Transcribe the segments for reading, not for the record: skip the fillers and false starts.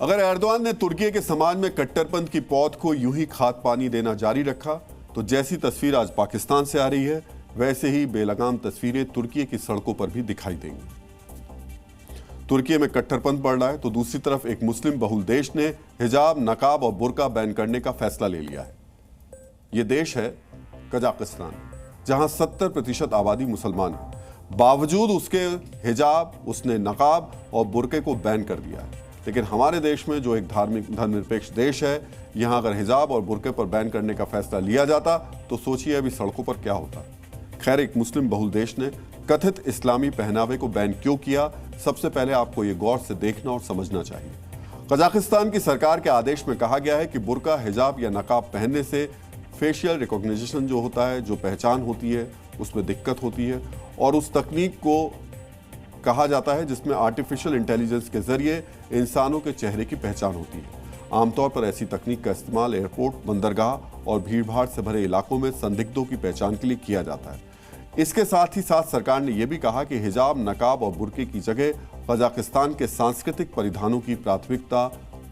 अगर एर्दोआन ने तुर्की के समाज में कट्टरपंथ की पौध को यूं ही खाद पानी देना जारी रखा तो जैसी तस्वीर आज पाकिस्तान से आ रही है वैसे ही बेलगाम तस्वीरें तुर्की की सड़कों पर भी दिखाई देंगी। तुर्की में कट्टरपंथ बढ़ रहा है तो दूसरी तरफ एक मुस्लिम बहुल देश ने हिजाब, नकाब और बुर्का बैन करने का फैसला ले लिया है। यह देश है कजाकिस्तान, जहां 70% आबादी मुसलमान है। बावजूद उसके हिजाब, उसने नकाब और बुर्के को बैन कर दिया है। लेकिन हमारे देश में जो एक धर्मनिरपेक्ष देश है, यहां अगर हिजाब और बुर्के पर बैन करने का फैसला लिया जाता तो सोचिए अभी सड़कों पर क्या होता। खैर, एक मुस्लिम बहुल देश ने कथित इस्लामी पहनावे को बैन क्यों किया, सबसे पहले आपको ये गौर से देखना और समझना चाहिए। कजाकिस्तान की सरकार के आदेश में कहा गया है कि बुर्का, हिजाब या नकाब पहनने से फेशियल रिकॉग्निशन जो होता है, जो पहचान होती है, उसमें दिक्कत होती है और उस तकनीक को कहा जाता है जिसमें आर्टिफिशियल इंटेलिजेंस के जरिए इंसानों के चेहरे की पहचान होती है। आमतौर पर ऐसी तकनीक का इस्तेमाल एयरपोर्ट, बंदरगाह और भीड़भाड़ से भरे इलाकों में संदिग्धों की पहचान के लिए किया जाता है। इसके साथ ही साथ सरकार ने यह भी कहा कि हिजाब, नकाब और बुर्के की जगह कजाकिस्तान के सांस्कृतिक परिधानों की प्राथमिकता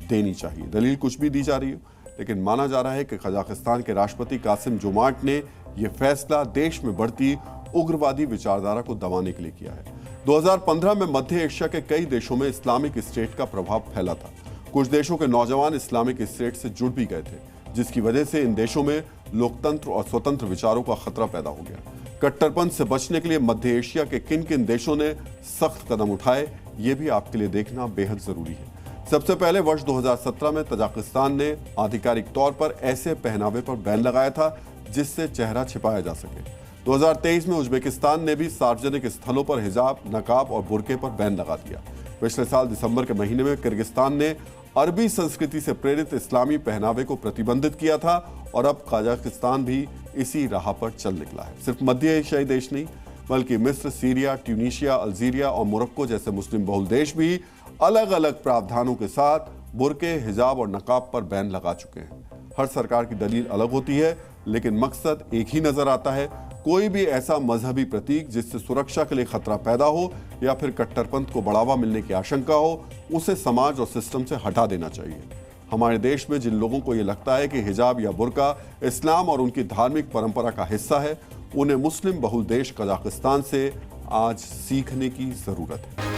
देनी चाहिए। दलील कुछ भी दी जा रही हो, लेकिन माना जा रहा है कि कजाकिस्तान के राष्ट्रपति कासिम जोमार्ट ने यह फैसला देश में बढ़ती उग्रवादी विचारधारा को दबाने के लिए किया है। 2015 में मध्य एशिया के कई देशों में इस्लामिक स्टेट का प्रभाव फैला था। कुछ देशों के नौजवान इस्लामिक स्टेट से जुड़ भी गए थे, जिसकी वजह से इन देशों में लोकतंत्र और स्वतंत्र विचारों का खतरा पैदा हो गया। कट्टरपंथ से बचने के लिए मध्य एशिया के किन किन देशों ने सख्त कदम उठाए, ये भी आपके लिए देखना बेहद जरूरी है। सबसे पहले वर्ष 2017 में तजाकिस्तान ने आधिकारिक तौर पर ऐसे पहनावे पर बैन लगाया था जिससे चेहरा छिपाया जा सके। 2023 में उज्बेकिस्तान ने भी सार्वजनिक स्थलों पर हिजाब, नकाब और बुर्के पर बैन लगा दिया। पिछले साल दिसंबर के महीने में किर्गिस्तान ने अरबी संस्कृति से प्रेरित इस्लामी पहनावे को प्रतिबंधित किया था और अब कजाकिस्तान भी इसी राह पर चल निकला है। सिर्फ मध्य एशियाई देश नहीं, बल्कि मिस्र, सीरिया, ट्यूनीशिया, अल्जीरिया और मोरक्को जैसे मुस्लिम बहुल देश भी अलग अलग प्रावधानों के साथ बुर्के, हिजाब और नकाब पर बैन लगा चुके हैं। हर सरकार की दलील अलग होती है, लेकिन मकसद एक ही नजर आता है। कोई भी ऐसा मजहबी प्रतीक जिससे सुरक्षा के लिए खतरा पैदा हो या फिर कट्टरपंथ को बढ़ावा मिलने की आशंका हो, उसे समाज और सिस्टम से हटा देना चाहिए। हमारे देश में जिन लोगों को यह लगता है कि हिजाब या बुर्का इस्लाम और उनकी धार्मिक परंपरा का हिस्सा है, उन्हें मुस्लिम बहुल देश कजाकिस्तान से आज सीखने की जरूरत है।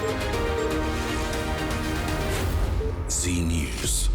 जी न्यूज़।